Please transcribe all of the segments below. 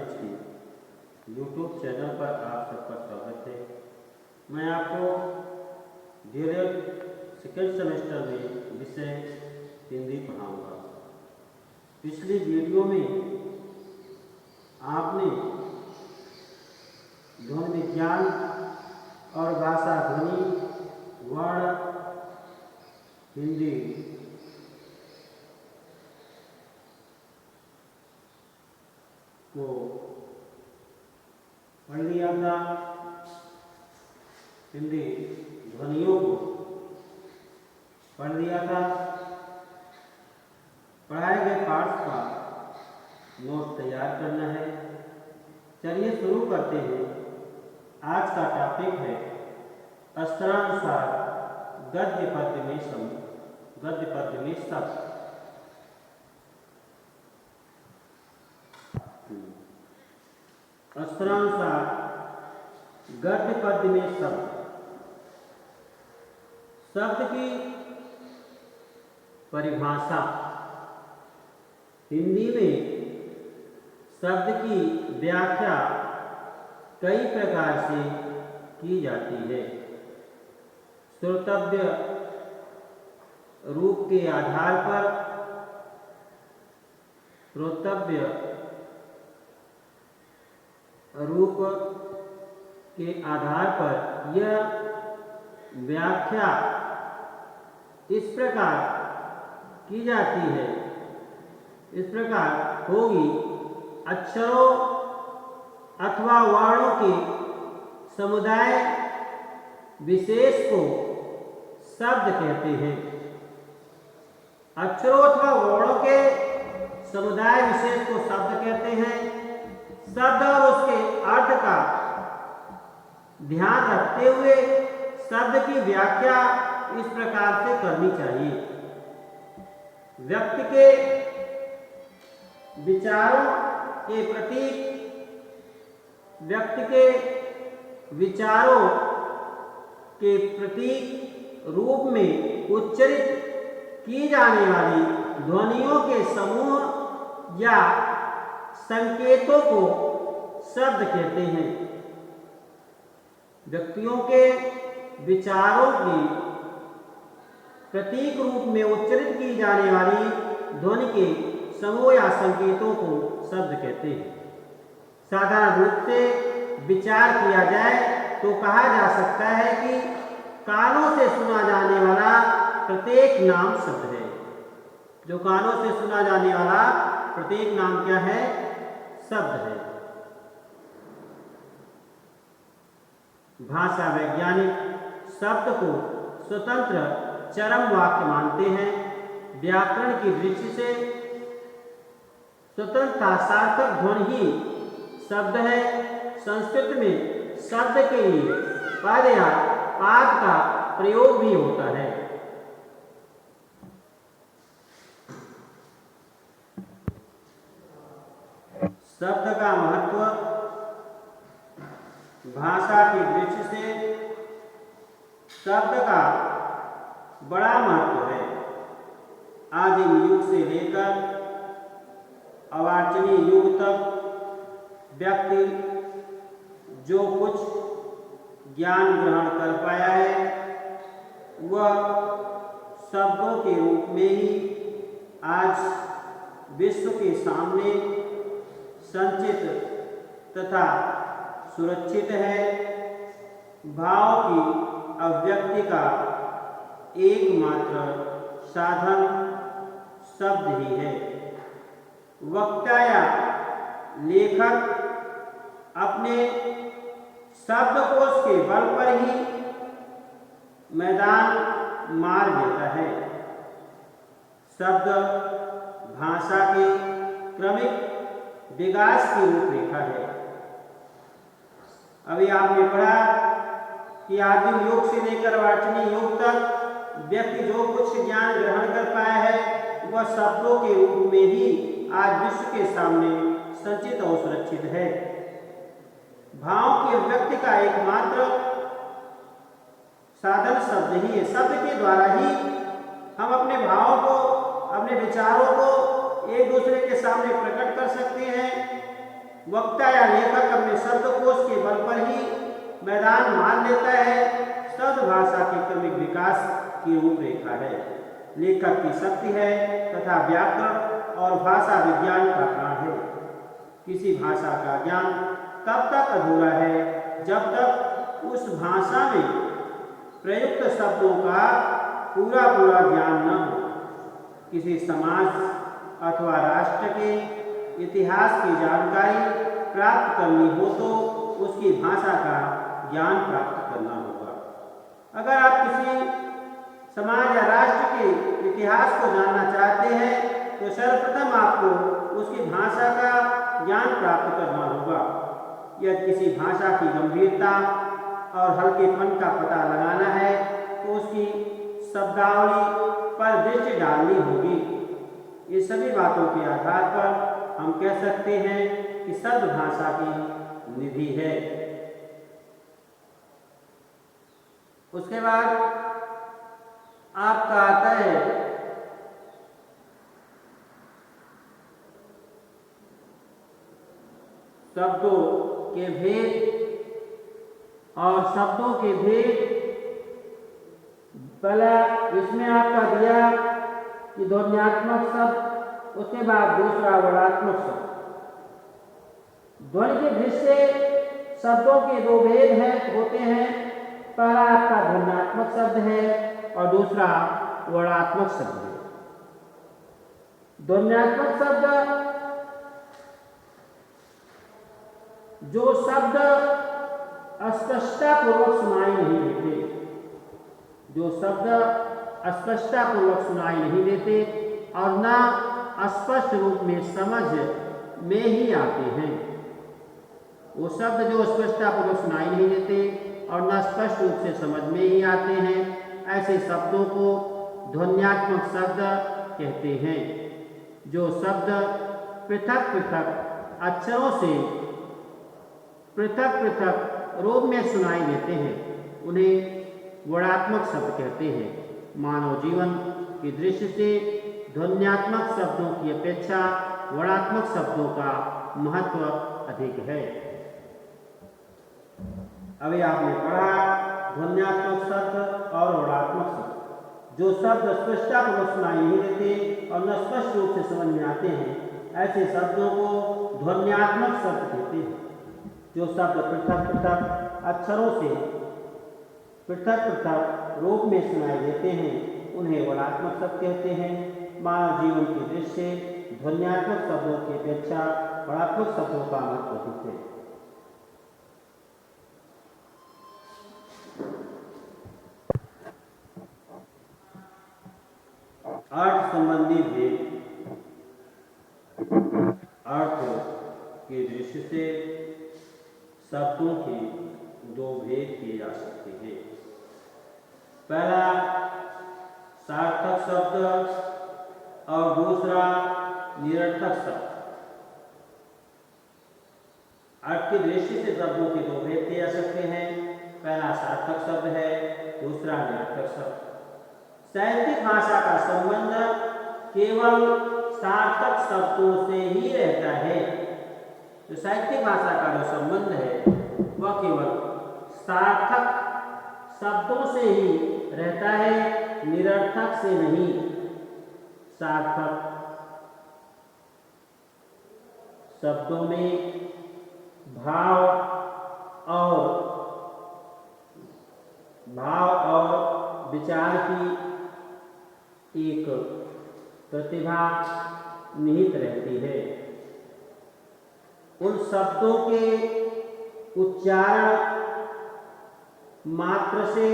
गणित की YouTube channel पर आप सबका स्वागत है। मैं आपको डीएलएड सेकेंड सेमेस्टर में विषय हिंदी पढ़ाऊंगा। पिछली वीडियो में आपने ध्वनि विज्ञान और भाषा ध्वनि वर्ण हिंदी को पढ़ लिया था। हिंदी ध्वनियों को पढ़ लिया था। पढ़ाए गए पाठ का नोट तैयार करना है। चलिए शुरू करते हैं। आज का टॉपिक है अक्षरानुसार गद्य पद्य में शब्द। अक्षरानुसार गद्य पद्य में शब्द की परिभाषा। हिंदी में शब्द की व्याख्या कई प्रकार से की जाती है। श्रोतव्य रूप के आधार पर यह व्याख्या इस प्रकार की जाती है, इस प्रकार होगी। अक्षरों अथवा वर्णों के समुदाय विशेष को शब्द कहते हैं। अक्षरों अथवा वर्णों के समुदाय विशेष को शब्द कहते हैं। शब्द और उसके अर्थ का ध्यान रखते हुए शब्द की व्याख्या इस प्रकार से करनी चाहिए। व्यक्ति के विचारों के प्रतीक रूप में उच्चारित की जाने वाली ध्वनियों के समूह या संकेतों को शब्द कहते हैं। व्यक्तियों के विचारों की प्रतीक रूप में उच्चारित की जाने वाली ध्वनि के समूह या संकेतों को शब्द कहते हैं। साधारण रूप से विचार किया जाए तो कहा जा सकता है कि कानों से सुना जाने वाला प्रत्येक नाम शब्द है। जो कानों से सुना जाने वाला प्रत्येक नाम क्या है? शब्द है। भाषा वैज्ञानिक शब्द को स्वतंत्र चरम वाक्य मानते हैं। व्याकरण की दृष्टि से स्वतंत्रता सार्थक ध्वनि ही शब्द है। संस्कृत में शब्द के लिए पद या पाद का प्रयोग भी होता है। शब्द का महत्व भाषा की दृष्टि से शब्द का बड़ा महत्व है। आदिम युग से लेकर अर्वाचीन युग तक व्यक्ति जो कुछ ज्ञान ग्रहण कर पाया है वह शब्दों के रूप में ही आज विश्व के सामने संचित तथा सुरक्षित है। भाव की अभिव्यक्ति का एकमात्र साधन शब्द ही है। वक्ता या लेखक अपने शब्दकोश के बल पर ही मैदान मार देता है। शब्द भाषा के क्रमिक विकास की रूपरेखा है। अभी आपने पढ़ा कि आदिम युग से लेकर अर्वाचीन युग तक व्यक्ति जो कुछ ज्ञान ग्रहण कर पाया है वह शब्दों के रूप में ही आज विश्व के सामने संचित और सुरक्षित है। भाव की अभिव्यक्ति का एकमात्र साधन शब्द ही है। शब्द के द्वारा ही हम अपने भावों को, अपने विचारों को एक दूसरे के सामने प्रकट कर सकते हैं। वक्ता या लेखक अपने शब्दकोश के बल पर ही मैदान मान लेता है। शब्द भाषा के क्रमिक विकास की रूपरेखा है, लेखक की शक्ति है तथा व्याकरण और भाषा विज्ञान का प्राण है। किसी भाषा का ज्ञान तब तक अधूरा है जब तक उस भाषा में प्रयुक्त शब्दों का पूरा ज्ञान न हो। किसी समाज अथवा राष्ट्र के इतिहास की जानकारी प्राप्त करनी हो तो उसकी भाषा का ज्ञान प्राप्त करना होगा। अगर आप किसी समाज या राष्ट्र के इतिहास को जानना चाहते हैं तो सर्वप्रथम आपको उसकी भाषा का ज्ञान प्राप्त करना होगा। यदि किसी भाषा की गंभीरता और हल्केपन का पता लगाना है तो उसकी शब्दावली पर दृष्टि डालनी होगी। ये सभी बातों के आधार पर हम कह सकते हैं कि शब्द भाषा की निधि है। उसके बाद आपका आता है शब्दों के भेद और शब्दों के भेद। पहला इसमें आपका दिया कि ध्वन्यात्मक शब्द, उसके बाद दूसरा वर्णात्मक शब्द। ध्वनि के दृष्टि से शब्दों के दो भेद होते हैं। पहला आपका ध्वन्यात्मक शब्द है और दूसरा वर्णात्मक शब्द है। ध्वन्यात्मक शब्द जो शब्द अस्पष्टता पूर्वक सुनाई नहीं देते, जो शब्द अस्पष्टता पूर्वक सुनाई नहीं देते और न स्पष्ट रूप में समझ में ही आते हैं। वो शब्द जो स्पष्टता पूर्वक सुनाई नहीं देते और न स्पष्ट रूप से समझ में ही आते हैं, ऐसे शब्दों को ध्वन्यात्मक शब्द कहते हैं। जो शब्द पृथक पृथक अक्षरों से पृथक पृथक रूप में सुनाई देते हैं, उन्हें वर्णात्मक शब्द कहते हैं। मानव जीवन की दृष्टि से ध्वन्यात्मक शब्दों की अपेक्षा वर्णात्मक शब्दों का महत्व अधिक है। अभी आपने पढ़ा ध्वन्यात्मक शब्द और वर्णात्मक शब्द। जो शब्द स्पष्टता पूर्वक सुनाई नहीं देते और न स्पष्ट रूप से समझ में आते हैं, ऐसे शब्दों को ध्वन्यात्मक शब्द कहते हैं। जो शब्द पृथक पृथक अक्षरों से पृथक पृथक रूप में सुनाई देते हैं, उन्हें वर्णात्मक शब्द कहते हैं। मानव जीवन की दृष्टि से ध्वन्यात्मक शब्दों की अपेक्षा वर्णात्मक शब्दों का महत्व अधिक है। अर्थ संबंधी भेद। अर्थ की दृष्टि से शब्दों के दो भेद किए जा सकते हैं। पहला सार्थक शब्द और दूसरा निरर्थक शब्द। अर्थ की दृष्टि से शब्दों के दो भेद किए जा सकते हैं। पहला सार्थक शब्द है, दूसरा निरर्थक शब्द। साहित्यिक भाषा का संबंध केवल सार्थक शब्दों से ही रहता है। जो साहित्यिक भाषा का जो संबंध है वह केवल सार्थक शब्दों से ही रहता है, निरर्थक से नहीं। सार्थक शब्दों में भाव और विचार की एक प्रतिभा निहित रहती है। उन शब्दों के उच्चारण मात्र से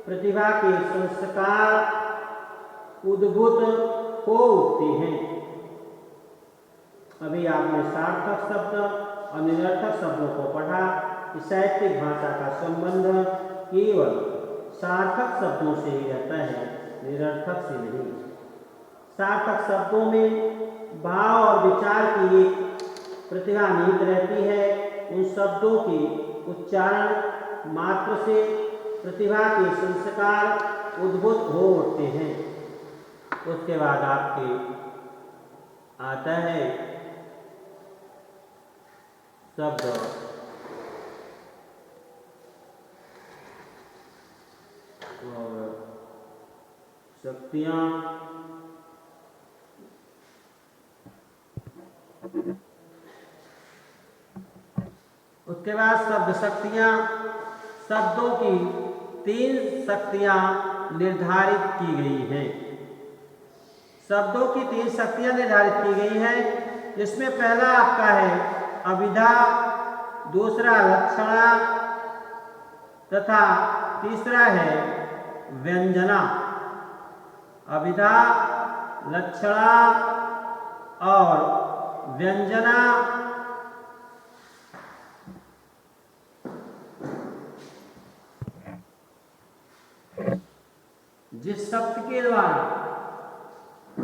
प्रतिभा के संस्कार उद्भूत हो उठते हैं। अभी आपने सार्थक शब्द और निरर्थक शब्दों को पढ़ा कि साहित्यिक भाषा का संबंध केवल सार्थक शब्दों से ही रहता है, निरर्थक से नहीं। सार्थक शब्दों में भाव और विचार की एक प्रतिभा निहित रहती है। उन शब्दों के उच्चारण मात्र से प्रतिभा के संस्कार उद्भूत हो उठते हैं। उसके बाद आपके आता है शब्द और शक्तियाँ उसके बाद शब्द शक्तियाँ, शब्दों की 3 शक्तियाँ निर्धारित की गई हैं। शब्दों की 3 शक्तियाँ निर्धारित की गई हैं, जिसमें पहला आपका है अभिधा, दूसरा लक्षणा तथा तीसरा है व्यंजना। अभिधा, लक्षणा और व्यंजना जिस शब्द के द्वारा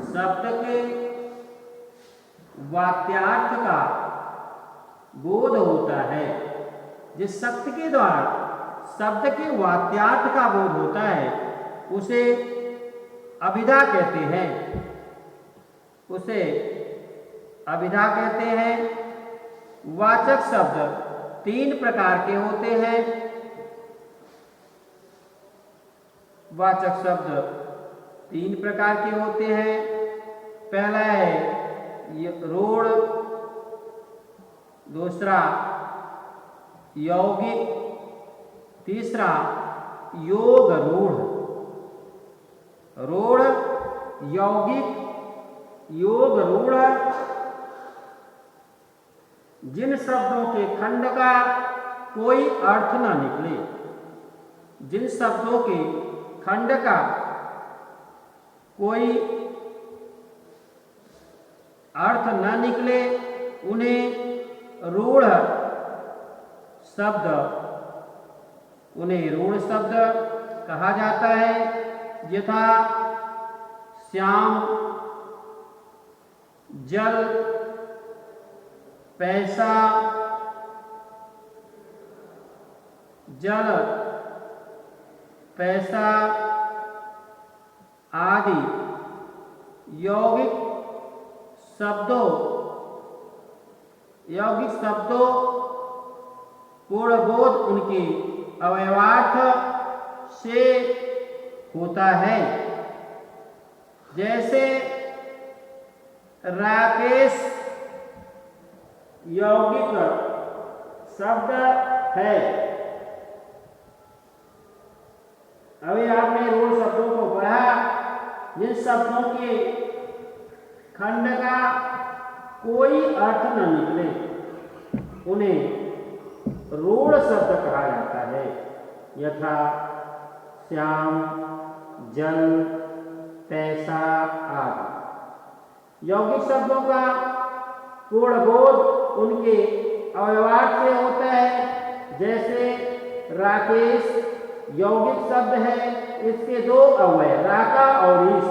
शब्द के वाक्यार्थ का बोध होता है, जिस शब्द के द्वारा शब्द के वाक्यार्थ का बोध होता है, उसे अभिधा कहते हैं। उसे अभिधा कहते हैं। वाचक शब्द 3 प्रकार के होते हैं। वाचक शब्द 3 प्रकार के होते हैं। पहला है रूढ़, दूसरा यौगिक, तीसरा योग रूढ़। रूढ़, यौगिक, योग रूढ़ जिन शब्दों के खंड का कोई अर्थ न निकले, जिन शब्दों के खंड का कोई अर्थ न निकले, उन्हें रूढ़ शब्द कहा जाता है। यथा श्याम, जल, पैसा, जल, पैसा आदि यौगिक शब्दों पूर्णबोध उनके अवयवार्थ से होता है। जैसे राकेश यौगिक शब्द है। अभी आपने रूढ़ शब्दों को पढ़ा, जिन शब्दों के खंड का कोई अर्थ न निकले, उन्हें रूढ़ शब्द कहा जाता है। यथा श्याम, जल, पैसा आदि यौगिक शब्दों का पूर्णबोध उनके अवयवार्थ से होता है। जैसे राकेश यौगिक शब्द है, इसके 2 अवयव राका और ईश।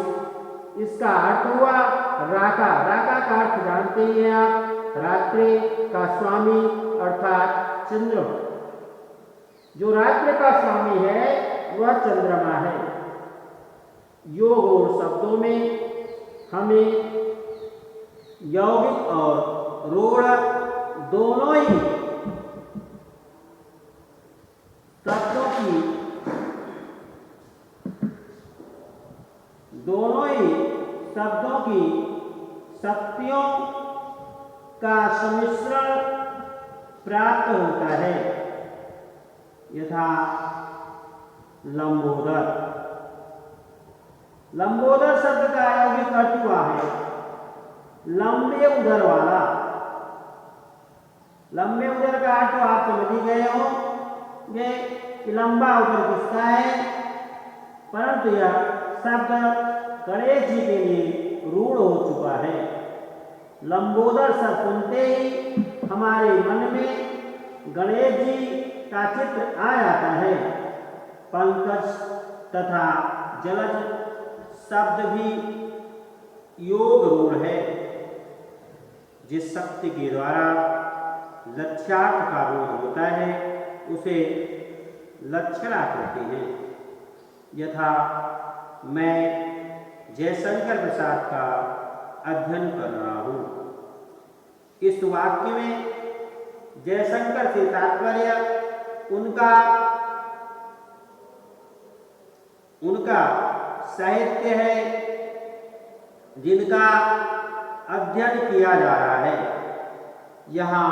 इसका अर्थ हुआ राका। राका का अर्थ जानते ही हैं आप, रात्रि का स्वामी अर्थात चंद्रमा। जो रात्रि का स्वामी है वह चंद्रमा है। योग और शब्दों में हमें यौगिक और रूढ़ दोनों ही शब्दों की शक्तियों का सम्मिश्रण प्राप्त होता है। यथा लंबोदर। लंबोदर शब्द का यौगिक अर्थ हुआ है लंबे उदर वाला। लंबे उदर का अर्थ आप समझ ही गए हो कि लंबा उदर किसका है, परंतु यह शब्द गणेश जी के लिए रूढ़ हो चुका है। लंबोदर शब्द सुनते ही हमारे मन में गणेश जी का चित्र आ जाता है। पंकज तथा जलज शब्द भी योग रूढ़ है। जिस शक्ति के द्वारा लक्ष्यार्थ का बोध होता है उसे लक्षणा कहते हैं। यथा मैं जयशंकर प्रसाद का अध्ययन कर रहा हूँ। इस वाक्य में जयशंकर से तात्पर्य उनका उनका साहित्य है जिनका अध्ययन किया जा रहा है। यहाँ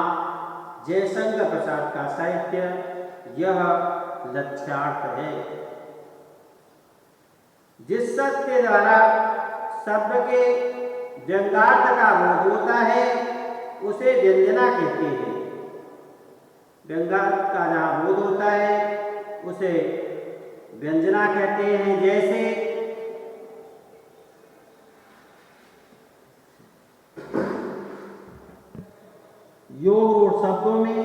जयशंकर प्रसाद का साहित्य यह लक्ष्यार्थ है। जिस शब्द के द्वारा शब्द के व्यंग्यार्थ का बोध होता है उसे व्यंजना कहते हैं। व्यंग्यार्थ का जहाँ बोध होता है उसे व्यंजना कहते हैं। जैसे योग रूढ़ शब्दों में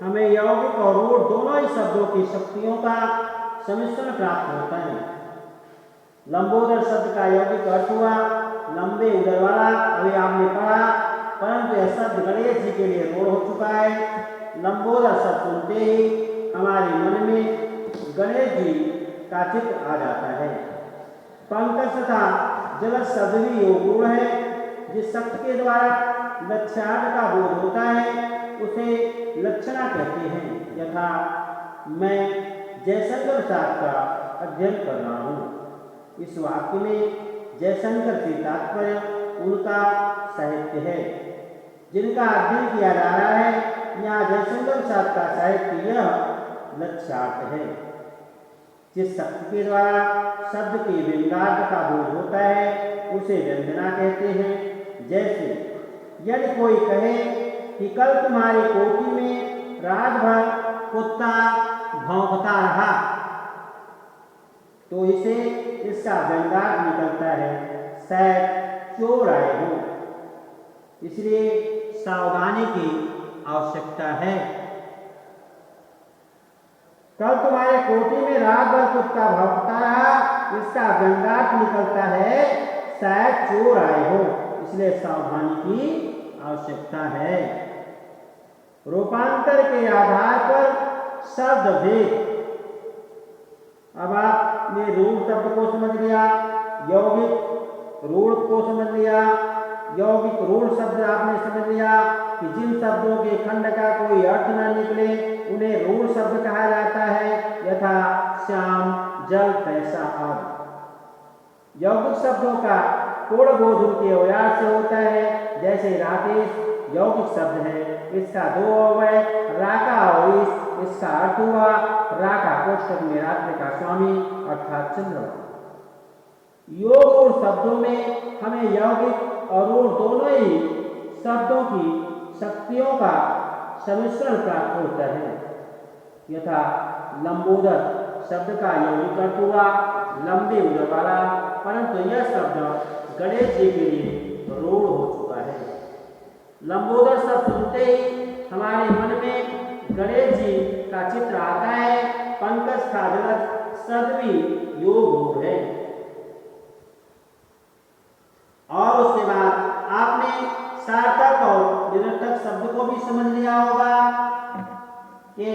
हमें यौगिक और रूढ़ दोनों ही शब्दों की शक्तियों का सम्मिश्रण प्राप्त होता है। लंबोदर शब्द का यौगिक अर्थ हुआ लंबे उदर वाला, अभी आपने पढ़ा, परंतु यह शब्द गणेश जी के लिए रूढ़ हो चुका है। लंबोदर शब्द सुनते ही हमारे मन में गणेश जी का चित्र आ जाता है। पंकज तथा जगत शब्द भी योग रूढ़ है। जिस शब्द के द्वारा लक्ष्यार्थ का बोध होता है उसे लक्षणा कहते हैं। यथा मैं जयशंकर प्रसाद का अध्ययन कर रहा हूँ। इस वाक्य में जयशंकर से तात्पर्य उनका साहित्य है जिनका अध्ययन किया जा रहा है। यहाँ जयशंकर प्रसाद का साहित्य यह लक्ष्यार्थ है। जिस शब्द के द्वारा शब्द के व्यंग्यार्थ का बोध होता है उसे व्यंजना कहते हैं। जैसे यदि कोई कहे कि कल तुम्हारी कोठी में रात भर कुत्ता भौंकता रहा तो इसे इसका व्यंग्यार्थ निकलता है शायद चोर आए हो। इसलिए सावधानी की आवश्यकता है। कल तुम्हारे कोठी में रात भर कुत्ता भौंकता रहा, इसका व्यंग्यार्थ निकलता है शायद चोर आए हो। इसलिए सावधानी की आवश्यकता है। रूपांतर के आधार पर शब्द भेद। अब आपने रूढ़ शब्द को समझ लिया, यौगिक रूढ़ को समझ लिया। यौगिक रूढ़ शब्द आपने समझ लिया कि जिन शब्दों के खंड का कोई अर्थ न निकले उन्हें रूढ़ शब्द कहा जाता है। यथा श्याम, जल, पैसा आदि। यौगिक शब्दों का पूर्ण बोध उनके अवयव से होता है। जैसे राकेश यौगिक शब्द है, इसका दो अवयव राका और इसका अर्थ हुआ राका कोष्ठक में रात्रि का स्वामी अर्थात चंद्रमा। योग और शब्दों में हमें यौगिक और रूढ़ दोनों ही शब्दों की शक्तियों का सम्मिश्रण प्राप्त होता है। यथा लंबोदर शब्द का यौगिक अर्थ हुआ लंबे उदर वाला, परंतु यह शब्द गणेश जी के लिए रूढ़ हो चुका है। लंबोदर शब्द सुनते ही हमारे मन में गणेश जी का चित्र आता है। पंकज का जगत शब्द भी योग रूढ़ है। और उसके बाद आपने सार्थक और निरर्थक शब्द को भी समझ लिया होगा कि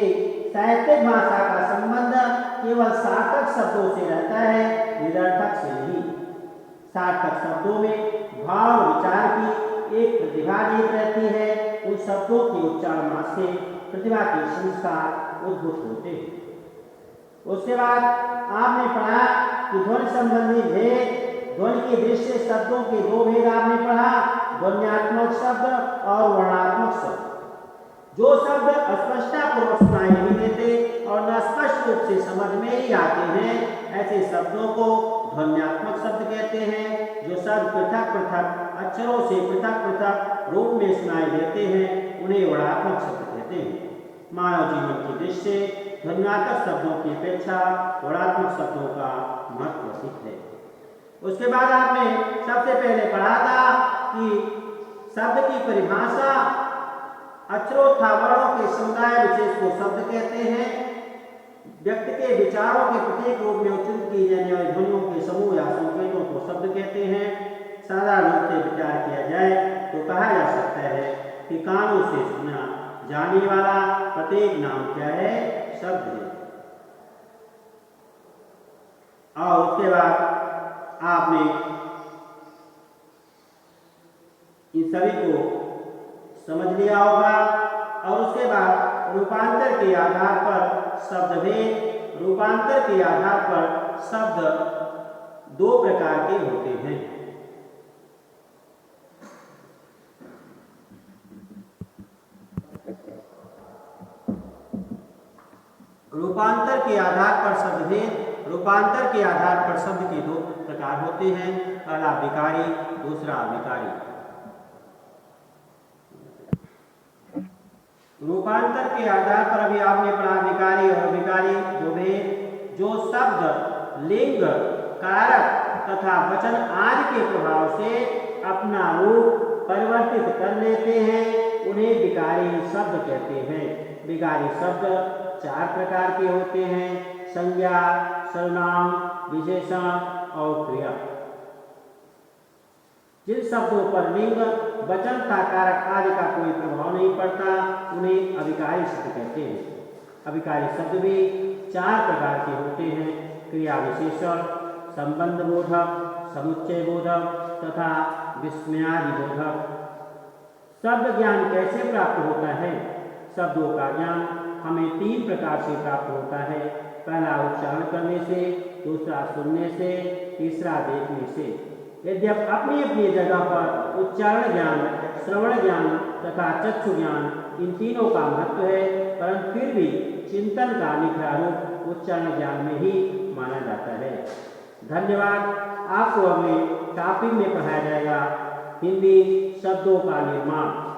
साहित्यिक भाषा का संबंध केवल सार्थक शब्दों से रहता है, निरर्थक से नहीं। सार्थक शब्दों में भाव विचार की एक प्रतिभा निहित रहती है। उन शब्दों के उच्चारण से प्रतिभा के संस्कार उद्भूत होते हैं। उसके बाद आपने पढ़ा कि ध्वनि संबंधी भेद। ध्वनि की दृष्टि से शब्दों के दो भेद आपने पढ़ा, ध्वन्यात्मक शब्द और वर्णात्मक शब्द। जो शब्द अस्पष्टतापूर्वक सुनाई नहीं देते और न स्पष्ट रूप से समझ में ही आते हैं, ऐसे शब्दों को ध्वन्यात्मक शब्द कहते हैं। जो शब्द पृथक पृथक अक्षरों से पृथक पृथक रूप में सुनाई देते हैं उन्हें वर्णात्मक शब्द कहते हैं। मानव जीवन की दृष्टि से ध्वन्यात्मक शब्दों की अपेक्षा वर्णात्मक शब्दों का महत्व अधिक है। उसके बाद आपने सबसे पहले पढ़ा था कि शब्द की परिभाषा अक्षरोत्था वर्णों के समुदाय विशेष को शब्द कहते हैं। व्यक्ति के विचारों के प्रत्येक रूप में उच्चारित की जाने वाली ध्वनियों के समूह या संकेतों को शब्द कहते हैं। साधारण रूप से विचार किया जाए तो कहा जा सकता है कि कानों से सुना जाने वाला प्रत्येक नाम क्या है? शब्द है। और उसके बाद आपने इन सभी को समझ लिया होगा। और उसके बाद के आधार पर शब्द भेद, रूपांतर के आधार पर शब्द दो प्रकार के होते हैं। रूपांतर के आधार पर शब्द भेद, रूपांतर के आधार पर शब्द के दो प्रकार होते हैं, पहला विकारी, दूसरा अविकारी। रूपांतर के आधार पर अभी आपने पढ़ा विकारी और अविकारी दो भेद। जो शब्द लिंग, कारक तथा वचन आदि के प्रभाव से अपना रूप परिवर्तित कर लेते हैं उन्हें विकारी शब्द कहते हैं। विकारी शब्द चार प्रकार के होते हैं, संज्ञा, सर्वनाम, विशेषण और क्रिया। जिन शब्दों पर लिंग, वचन तथा कारक आदि का कोई प्रभाव नहीं पड़ता उन्हें अविकारी शब्द कहते हैं। अविकारी शब्द भी चार प्रकार के होते हैं, क्रिया विशेषण, संबंध बोधक, समुच्चय बोधक तथा विस्मयादि बोधक। शब्द ज्ञान कैसे प्राप्त होता है? शब्दों का ज्ञान हमें तीन प्रकार से प्राप्त होता है, पहला उच्चारण करने से, दूसरा सुनने से, तीसरा देखने से। यदि अपनी अपनी जगह पर उच्चारण ज्ञान, श्रवण ज्ञान तथा चक्षु ज्ञान इन तीनों का महत्व है, परंतु फिर भी चिंतन का निखरा रूप उच्चारण ज्ञान में ही माना जाता है। धन्यवाद। आपको अगले टॉपिक में पढ़ाया जाएगा हिंदी शब्दों का निर्माण।